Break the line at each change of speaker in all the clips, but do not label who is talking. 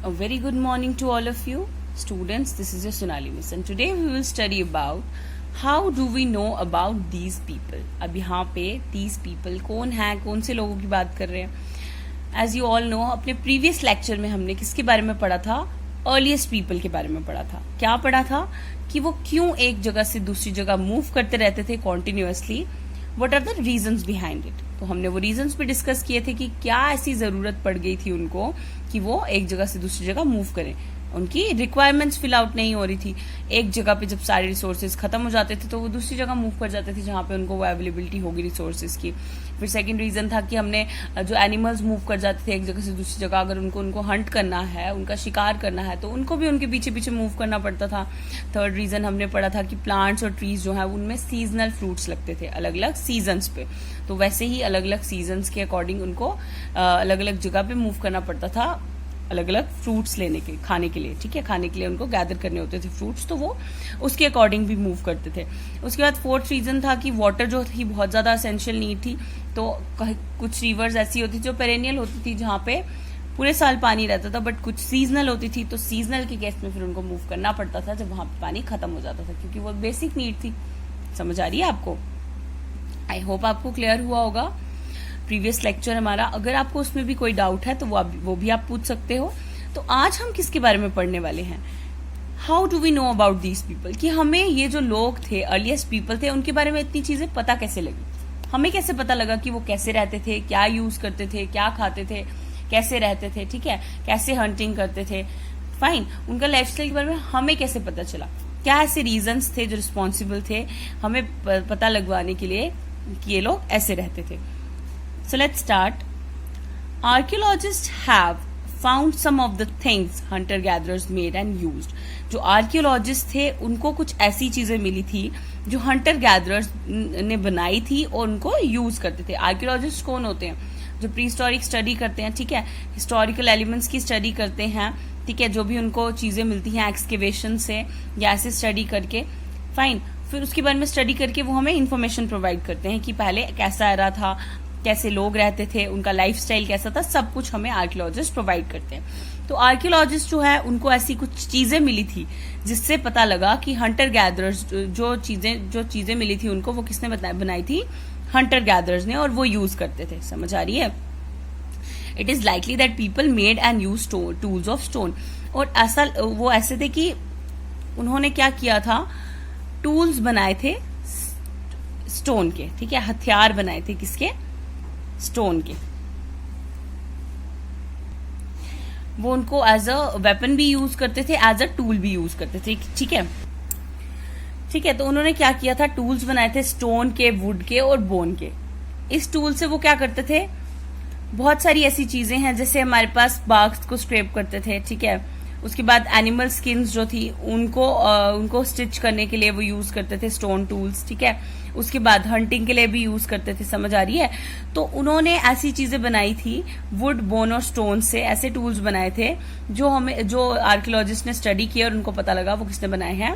A very good morning to all of you. Students, this is your Sonali Miss and today we will study about how do we know about these people. अब यहाँ पे these people कौन है, कौन से लोगों की बात कर रहे हैं. As you all know, अपने previous lecture में हमने किसके बारे में पढ़ा था? अर्लीस्ट पीपल के बारे में पढ़ा था. क्या पढ़ा था? कि वो क्यों एक जगह से दूसरी जगह मूव करते रहते थे continuously. What are the reasons behind it. तो हमने वो रीजन्स भी डिस्कस किए थे कि क्या ऐसी जरूरत पड़ गई थी उनको कि वो एक जगह से दूसरी जगह मूव करें. उनकी रिक्वायरमेंट्स फिल आउट नहीं हो रही थी. एक जगह पे जब सारे रिसोर्सेज खत्म हो जाते थे तो वो दूसरी जगह मूव कर जाते थे जहां पे उनको वो अवेलेबिलिटी होगी रिसोर्सेज की. फिर सेकंड रीजन था कि हमने जो एनिमल्स मूव कर जाते थे एक जगह से दूसरी जगह, अगर उनको हंट करना है, उनका शिकार करना है तो उनको भी उनके पीछे पीछे मूव करना पड़ता था. थर्ड रीजन हमने पढ़ा था कि प्लांट्स और ट्रीज जो है उनमें सीजनल फ्रूट्स लगते थे अलग अलग सीजन्स पे. तो वैसे ही अलग अलग सीजन्स के अकॉर्डिंग उनको अलग अलग जगह पे मूव करना पड़ता था अलग अलग फ्रूट्स लेने के खाने के लिए. ठीक है, खाने के लिए उनको गैदर करने होते थे फ्रूट्स, तो वो उसके अकॉर्डिंग भी मूव करते थे. उसके बाद फोर्थ रीजन था कि वाटर जो थी बहुत ज्यादा एसेंशियल नीड थी. तो कुछ रिवर्स ऐसी होती थी जो पेरेनियल होती थी जहाँ पे पूरे साल पानी रहता था, बट कुछ सीजनल होती थी. तो सीजनल के केस में फिर उनको मूव करना पड़ता था जब वहां पे पानी खत्म हो जाता था, क्योंकि वो बेसिक नीड थी. समझ आ रही है आपको? आई होप आपको क्लियर हुआ होगा प्रीवियस लेक्चर हमारा. अगर आपको उसमें भी कोई डाउट है तो वो भी आप पूछ सकते हो. तो आज हम किसके बारे में पढ़ने वाले हैं? How do we know about these people. कि हमें ये जो लोग थे, अर्लीस्ट पीपल थे, उनके बारे में इतनी चीजें पता कैसे लगी. हमें कैसे पता लगा कि वो कैसे रहते थे, क्या यूज करते थे, क्या खाते थे, कैसे रहते थे, ठीक है, कैसे हंटिंग करते थे. फाइन, उनका लाइफस्टाइल के बारे में हमें कैसे पता चला, क्या ऐसे रीजंस थे जो रिस्पॉन्सिबल थे हमें पता लगवाने के लिए कि ये लोग ऐसे रहते थे. So let's start. Archaeologists have found some of the things hunter-gatherers made and used. जो आर्कियोलॉजिस्ट थे उनको कुछ ऐसी चीजें मिली थी जो हंटर गैदरर्स ने बनाई थी और उनको यूज करते थे. आर्कियोलॉजिस्ट कौन होते हैं? जो प्री हिस्टोरिक स्टडी करते हैं, ठीक है, हिस्टोरिकल एलिमेंट्स की स्टडी करते हैं, ठीक है, जो भी उनको चीजें मिलती हैं एक्सकेवेशन से या ऐसे स्टडी करके. फाइन, फिर उसके बारे में स्टडी करके वो हमें इन्फॉर्मेशन प्रोवाइड करते हैं कि पहले कैसा era था, कैसे लोग रहते थे, उनका लाइफस्टाइल कैसा था, सब कुछ हमें आर्कियोलॉजिस्ट प्रोवाइड करते हैं. तो आर्कियोलॉजिस्ट जो है उनको ऐसी कुछ चीजें मिली थी जिससे पता लगा कि हंटर गैदरर्स जो चीजें मिली थी उनको वो किसने बनाई थी? हंटर गैदरर्स ने, और वो यूज करते थे. समझ आ रही है? It is likely that people made and use tools of stone. और ऐसा वो ऐसे थे कि उन्होंने क्या किया था? टूल्स बनाए थे स्टोन के. ठीक है, हथियार बनाए थे किसके? स्टोन के. वो उनको एज अ वेपन भी यूज करते थे, एज अ टूल भी यूज करते थे. ठीक है, ठीक है. तो उन्होंने क्या किया था? टूल्स बनाए थे स्टोन के, वुड के और बोन के. इस टूल से वो क्या करते थे? बहुत सारी ऐसी चीजें हैं, जैसे हमारे पास बार्क्स को स्क्रैप करते थे, ठीक है. उसके बाद एनिमल स्किन्स जो थी उनको स्टिच करने के लिए वो यूज करते थे स्टोन टूल्स, ठीक है. उसके बाद हंटिंग के लिए भी यूज करते थे. समझ आ रही है? तो उन्होंने ऐसी चीजें बनाई थी वुड, बोन और स्टोन से. ऐसे टूल्स बनाए थे जो आर्कियोलॉजिस्ट ने स्टडी किया और उनको पता लगा वो किसने बनाए हैं?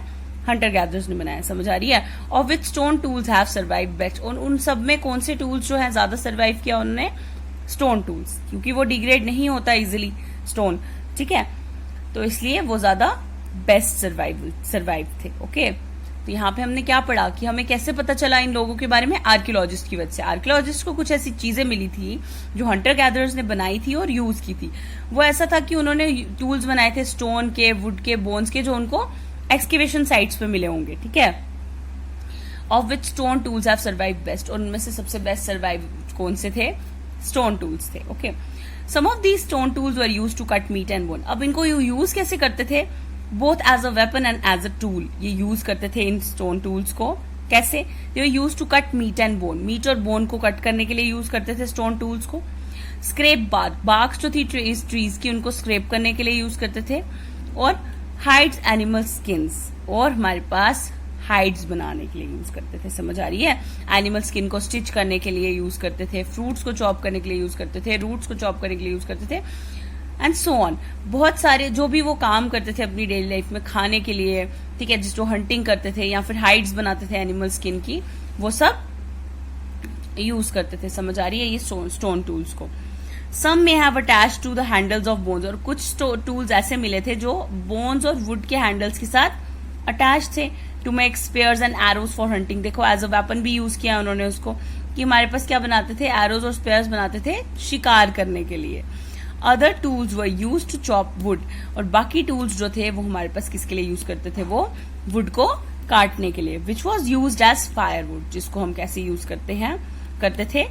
हंटर गैदरर्स ने बनाया. समझ आ रही है? और which stone tools have survive best. और उन सब में कौन से टूल्स जो है ज्यादा सर्वाइव किया उन्होंने? स्टोन टूल्स, क्योंकि वो डिग्रेड नहीं होता इजिली स्टोन, ठीक है. तो इसलिए वो ज्यादा बेस्ट सर्वाइव थे. ओके, तो यहाँ पे हमने क्या पढ़ा कि हमें कैसे पता चला इन लोगों के बारे में? आर्कियोलॉजिस्ट की वजह से. आर्कियोलॉजिस्ट को कुछ ऐसी चीजें मिली थी जो हंटर गैदरर्स ने बनाई थी और यूज की थी. वो ऐसा था कि उन्होंने टूल्स बनाए थे स्टोन के, वुड के, बोन्स के, जो उनको एक्सकेवेशन साइट्स पे मिले होंगे, ठीक है. Of which stone tools have survive best. और उनमें से सबसे बेस्ट सर्वाइव कौन से थे? स्टोन टूल्स थे. Okay, some of these stone tools were use to cut meat and bone. अब इनको यूज कैसे करते थे? Both as a weapon and as a tool. ये यूज करते थे इन स्टोन टूल्स को. कैसे? They were use to cut meat and bone. Meat और बोन को कट करने के लिए यूज करते थे स्टोन टूल्स को. स्क्रेप बार्क जो थी ट्रीज की, उनको स्क्रेप करने के लिए यूज करते थे. और हाइड्स एनिमल स्किन्स, और हमारे पास हाइड्स बनाने के लिए यूज करते थे. समझ आ रही है? एनिमल स्किन को स्टिच करने के लिए यूज करते थे, फ्रूट्स को चॉप करने के लिए यूज करते थे, रूट्स को चॉप करने के लिए यूज करते थे, एंड सो ऑन. बहुत सारे जो भी वो काम करते थे अपनी डेली लाइफ में खाने के लिए, ठीक है, जो हंटिंग करते थे या फिर हाइड्स बनाते थे एनिमल स्किन की, वो सब यूज करते थे. समझ आ रही है? ये स्टोन टूल्स को. Some may have attached to the handles of bones, और कुछ टूल्स ऐसे मिले थे जो बोन्स और वुड के हैंडल्स के साथ अटैच थे to make spears and arrows for hunting. देखो एज अ वेपन भी यूज किया उन्होंने उसको, कि हमारे पास क्या बनाते थे, एरोज और स्पेयर्स बनाते थे शिकार करने के लिए। Other tools were use to chop wood, और बाकी टूल्स जो थे वो हमारे पास किसके लिए यूज करते थे, वो वुड को काटने के लिए। Which was use as firewood, जिसको हम कैसे यूज करते थे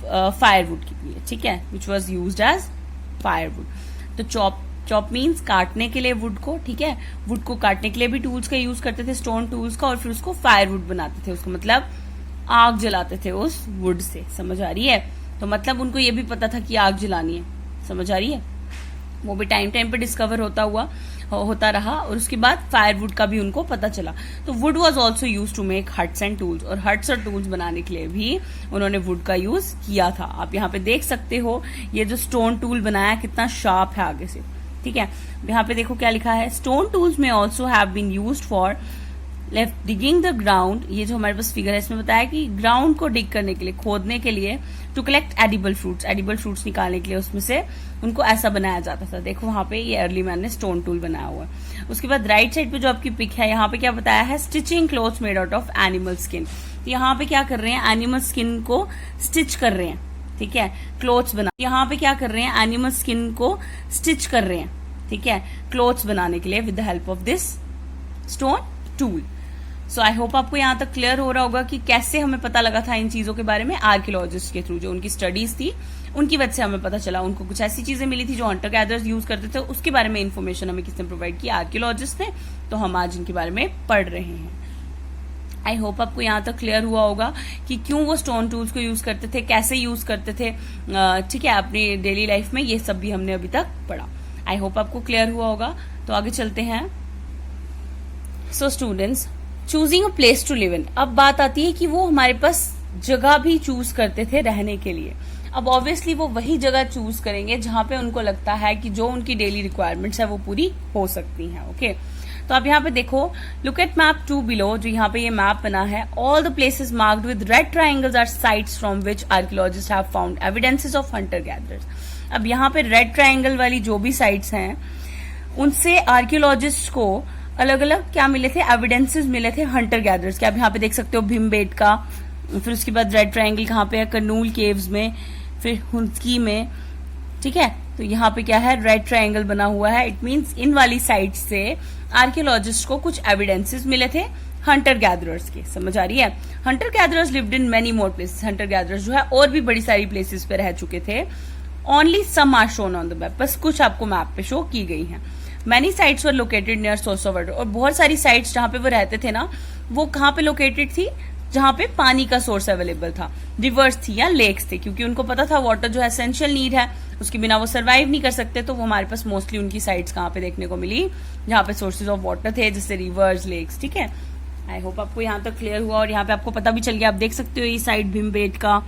फायरवुड के लिए, ठीक है, which was use as firewood. तो चॉप मीन्स काटने के लिए वुड को, ठीक है, वुड को काटने के लिए भी टूल्स का यूज करते थे, स्टोन टूल्स का, और फिर उसको फायरवुड बनाते थे, उसको मतलब आग जलाते थे उस वुड से। समझ आ रही है? तो मतलब उनको ये भी पता था कि आग जलानी है। समझ आ रही है? वो भी टाइम पे डिस्कवर होता रहा, और उसके बाद फायरवुड का भी उनको पता चला। तो wood was also use to make huts and tools, और हट्स और टूल्स बनाने के लिए भी उन्होंने वुड का यूज किया था। आप यहाँ पे देख सकते हो ये जो स्टोन टूल बनाया कितना शार्प है आगे से, ठीक है। यहाँ पे देखो क्या लिखा है, स्टोन टूल्स में also have been used for left digging the ground. ये जो हमारे पास फिगर है इसमें बताया कि ग्राउंड को डिग करने के लिए, खोदने के लिए, टू कलेक्ट एडिबल फ्रूट्स निकालने के लिए उसमें से उनको ऐसा बनाया जाता था। देखो वहां पे ये अर्ली मैन ने स्टोन टूल बनाया हुआ है। उसके बाद राइट साइड पे जो आपकी पिक है, यहाँ पे क्या बताया है, stitching clothes made out of animal skin. यहाँ पे क्या कर रहे हैं, एनिमल स्किन को स्टिच कर रहे हैं, ठीक है, क्लोथ्स बना। यहाँ पे क्या कर रहे हैं, एनिमल स्किन को स्टिच कर रहे हैं, ठीक है, क्लोथ्स बनाने के लिए with the help of this stone tool. So I hope आपको यहाँ तक क्लियर हो रहा होगा कि कैसे हमें पता लगा था इन चीजों के बारे में। आर्कियोलॉजिस्ट के थ्रू जो उनकी स्टडीज थी उनकी वजह से हमें पता चला। उनको कुछ ऐसी चीजें मिली थी जो हंटर गैदरर्स यूज करते थे, उसके बारे में इन्फॉर्मेशन हमें किसने प्रोवाइड की, आर्कियोलॉजिस्ट ने। तो हम आज इनके बारे में पढ़ रहे हैं। आई होप आपको यहाँ तक क्लियर हुआ होगा कि क्यों वो स्टोन टूल्स को यूज करते थे, कैसे यूज करते थे, ठीक है, अपनी डेली लाइफ में। ये सब भी हमने अभी तक पढ़ा। आई होप आपको क्लियर हुआ होगा। तो आगे चलते हैं। So students, choosing a place to live in. अब बात आती है कि वो हमारे पास जगह भी चूज करते थे रहने के लिए। अब ऑब्वियसली वो वही जगह चूज करेंगे जहां पे उनको लगता है कि जो उनकी डेली रिक्वायरमेंट्स है वो पूरी हो सकती हैं। ओके, तो आप यहाँ पे देखो, लुक एट मैप 2 बिलो, जो यहाँ पे ये मैप बना है। All the places marked with red triangles are sites from which archaeologist have found evidences of hunter gatherers. अब यहाँ पे रेड ट्राइंगल वाली जो भी साइट्स हैं उनसे आर्कियोलॉजिस्ट को अलग अलग क्या मिले थे, एविडेंसेस मिले थे हंटर गैदरर्स के। आप यहाँ पे देख सकते हो भीमबेटका, फिर उसके बाद रेड ट्रायंगल कहाँ पे है, कर्नूल केव्स में, फिर हुंस्की में, ठीक है। तो यहाँ पे क्या है, रेड ट्रायंगल बना हुआ है। इट मीन्स इन वाली साइट से आर्कियोलॉजिस्ट को कुछ एविडेंसेस मिले थे हंटर गैदरर्स के। समझ आ रही है? Hunter gatherers lived in many more places. Hunter gatherers जो है और भी बड़ी सारी प्लेसेस पे रह चुके थे। Only some are shown on the map, बस कुछ आपको मैप पे शो की गई हैं। Many sites were located near source of water, और बहुत सारी साइट्स जहां पे वो रहते थे ना, वो कहाँ पे लोकेटेड थी, जहां पे पानी का सोर्स अवेलेबल था, रिवर्स थी या लेक्स थे, क्योंकि उनको पता था वाटर जो है एसेंशियल नीड है, उसके बिना वो सर्वाइव नहीं कर सकते। तो वो हमारे पास मोस्टली उनकी साइट्स कहाँ पे देखने को मिली, जहां पे सोर्सेज ऑफ वाटर थे, जैसे रिवर्स, लेक्स, ठीक है। आई होप आपको यहाँ तक क्लियर हुआ, और यहाँ पे आपको पता भी चल गया। आप देख सकते हो ये साइट भीमबेटका,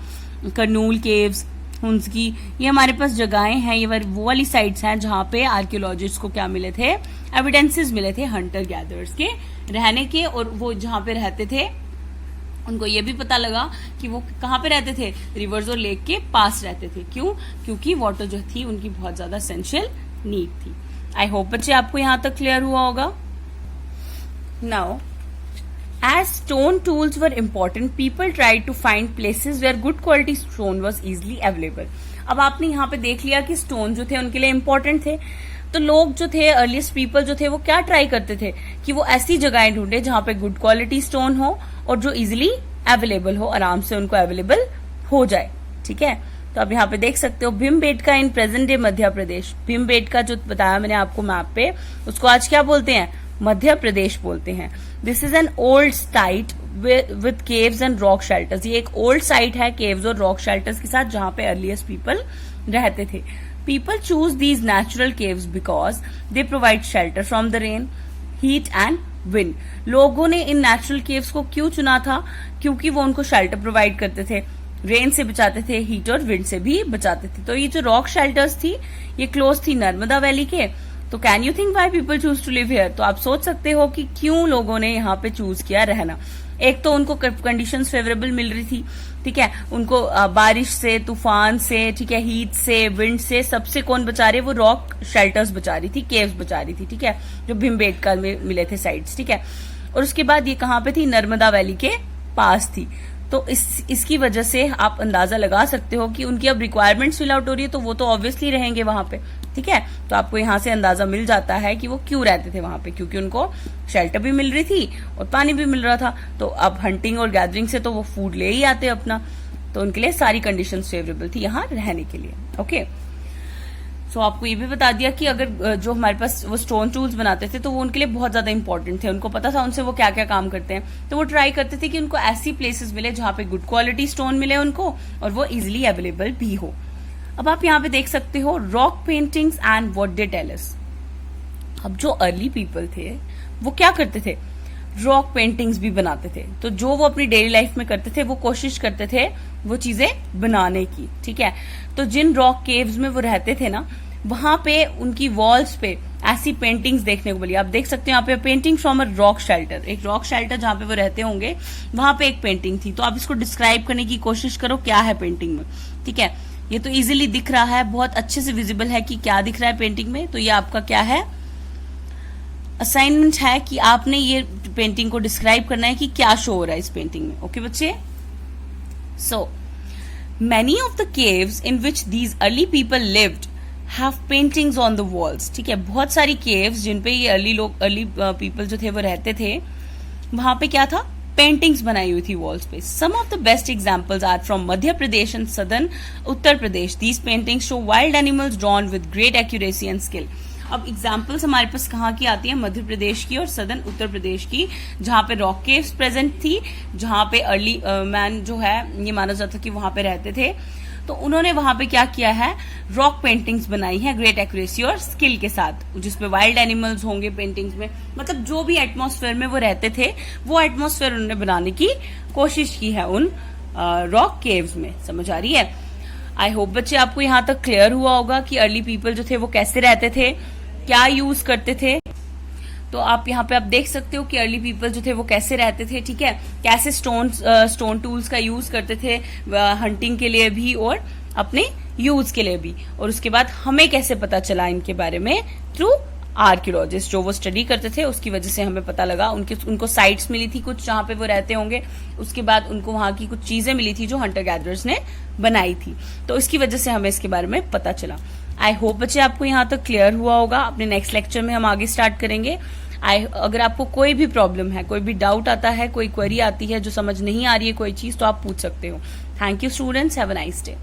कर्नूल केव्स, हुंस्की, ये हमारे पास जगहें हैं, ये वो वाली साइट्स हैं जहां पे आर्कियोलॉजिस्ट को क्या मिले थे, एविडेंसेस मिले थे हंटर गैदरर्स के रहने के। और वो जहां पे रहते थे उनको ये भी पता लगा कि वो कहाँ पे रहते थे, रिवर्स और लेक के पास रहते थे। क्यों? क्योंकि वाटर जो थी उनकी बहुत ज्यादा एसेंशियल नीड थी। आई होप बच्चे आपको यहाँ तक क्लियर हुआ होगा। Now as stone tools were important, people tried to find places where good quality stone was easily available. अब आपने यहाँ पे देख लिया कि स्टोन जो थे उनके लिए इम्पोर्टेंट थे, तो लोग जो थे, अर्लीस्ट पीपल जो थे, वो क्या ट्राई करते थे कि वो ऐसी जगहें ढूंढे जहां पे गुड क्वालिटी स्टोन हो और जो इजिली अवेलेबल हो, आराम से उनको अवेलेबल हो जाए, ठीक है। तो अब यहाँ पे देख सकते हो Bhimbetka in present day Madhya Pradesh. Bhimbetka जो बताया मैंने आपको मैप पे, उसको आज क्या बोलते हैं, मध्य प्रदेश बोलते हैं। This is an old site with caves and rock shelters. ये एक ओल्ड साइट है केव्स और रॉक शेल्टर्स के साथ, जहां पे अर्लीस्ट पीपल रहते थे। People choose these natural caves because they provide shelter from the rain, heat and wind. लोगों ने इन नेचुरल केव्स को क्यों चुना था? क्योंकि वो उनको शेल्टर प्रोवाइड करते थे, रेन से बचाते थे, हीट और विंड से भी बचाते थे। तो ये जो रॉक शेल्टर्स थी ये क्लोज थी नर्मदा वैली के, तो can you think why people choose to live here? तो आप सोच सकते हो कि क्यों लोगों ने यहाँ पे चूज किया रहना। एक तो उनको कंडीशंस फेवरेबल मिल रही थी, ठीक है, उनको बारिश से, तूफान से, ठीक है, हीट से, विंड से, सबसे कौन बचा रहे? वो रॉक शेल्टर्स बचा रही थी, केव्स बचा रही थी, ठीक है, जो भीमबेटका में मिले थे साइट्स, ठीक है। और उसके बाद ये कहाँ पे थी? नर्मदा वैली के पास थी। तो इसकी वजह से आप अंदाजा लगा सकते हो कि उनकी अब रिक्वायरमेंट्स फिल आउट हो रही है, तो वो तो ऑब्वियसली रहेंगे वहां पे, ठीक है। तो आपको यहाँ से अंदाजा मिल जाता है कि वो क्यों रहते थे वहां पे, क्योंकि उनको शेल्टर भी मिल रही थी और पानी भी मिल रहा था। तो अब हंटिंग और गैदरिंग से तो वो फूड ले ही आते अपना, तो उनके लिए सारी कंडीशंस फेवरेबल थी यहाँ रहने के लिए। ओके, सो आपको ये भी बता दिया कि अगर जो हमारे पास वो स्टोन टूल्स बनाते थे तो वो उनके लिए बहुत ज्यादा इंपॉर्टेंट थे, उनको पता था उनसे वो क्या क्या काम करते हैं। तो वो ट्राई करते थे कि उनको ऐसी प्लेसेस मिले जहां पे गुड क्वालिटी स्टोन मिले उनको और वो इजिली अवेलेबल भी हो। अब आप यहाँ पे देख सकते हो rock paintings and what they tell us. अब जो अर्ली पीपल थे वो क्या करते थे? रॉक पेंटिंग्स भी बनाते थे। तो जो वो अपनी डेली लाइफ में करते थे वो कोशिश करते थे वो चीजें बनाने की, ठीक है। तो जिन रॉक केव्स में वो रहते थे ना, वहां पे उनकी वॉल्स पे ऐसी पेंटिंग्स देखने को मिली। आप देख सकते हो यहाँ पे painting from a rock shelter, एक रॉक शेल्टर जहां पे वो रहते होंगे वहां पे एक पेंटिंग थी। तो आप इसको डिस्क्राइब करने की कोशिश करो क्या है पेंटिंग में, ठीक है। ये तो इजीली दिख रहा है, बहुत अच्छे से विजिबल है कि क्या दिख रहा है पेंटिंग में। तो ये आपका क्या है? असाइनमेंट है कि आपने ये पेंटिंग को डिस्क्राइब करना है कि क्या शो हो रहा है इस पेंटिंग में। ओके बच्चे, so many of the caves in which these early people lived have paintings on the walls, ठीक है। बहुत सारी केव्स जिन पे ये अर्ली पीपल जो थे वो रहते थे, वहां पे क्या था? पेंटिंग्स बनाई हुई थी वॉल्स पे। Some of the best examples are from Madhya Pradesh and southern Uttar Pradesh. These paintings show wild animals drawn with great accuracy and skill. अब एग्जाम्पल्स हमारे पास कहाँ की आती है? मध्य प्रदेश की और सदर्न उत्तर प्रदेश की, जहां पे रॉक केव्स प्रेजेंट थी, जहां पे अर्ली मैन जो है ये माना जाता कि वहां पे रहते थे। तो उन्होंने वहां पे क्या किया है? रॉक पेंटिंग्स बनाई है ग्रेट एक्यूरेसी और स्किल के साथ, जिसमें वाइल्ड एनिमल्स होंगे पेंटिंग्स में। मतलब जो भी एटमॉस्फेयर में वो रहते थे वो एटमॉस्फेयर उन्होंने बनाने की कोशिश की है उन रॉक केव्स में। समझ आ रही है? आई होप बच्चे आपको यहाँ तक क्लियर हुआ होगा कि अर्ली पीपल जो थे वो कैसे रहते थे, क्या यूज करते थे। तो आप यहाँ पे आप देख सकते हो कि अर्ली पीपल जो थे वो कैसे रहते थे, ठीक है, कैसे स्टोन टूल्स का यूज करते थे हंटिंग के लिए भी और अपने यूज के लिए भी। और उसके बाद हमें कैसे पता चला इनके बारे में? थ्रू आर्कियोलॉजिस्ट, जो वो स्टडी करते थे उसकी वजह से हमें पता लगा। उनको साइट्स मिली थी कुछ जहां पे वो रहते होंगे, उसके बाद उनको वहां की कुछ चीजें मिली थी जो हंटर गैदरर्स ने बनाई थी, तो इसकी वजह से हमें इसके बारे में पता चला। आई होप बच्चे आपको यहाँ तक क्लियर हुआ होगा। अपने नेक्स्ट लेक्चर में हम आगे स्टार्ट करेंगे। अगर आपको कोई भी प्रॉब्लम है, कोई भी डाउट आता है, कोई क्वेरी आती है जो समझ नहीं आ रही है कोई चीज, तो आप पूछ सकते हो। Thank you students, have a nice day.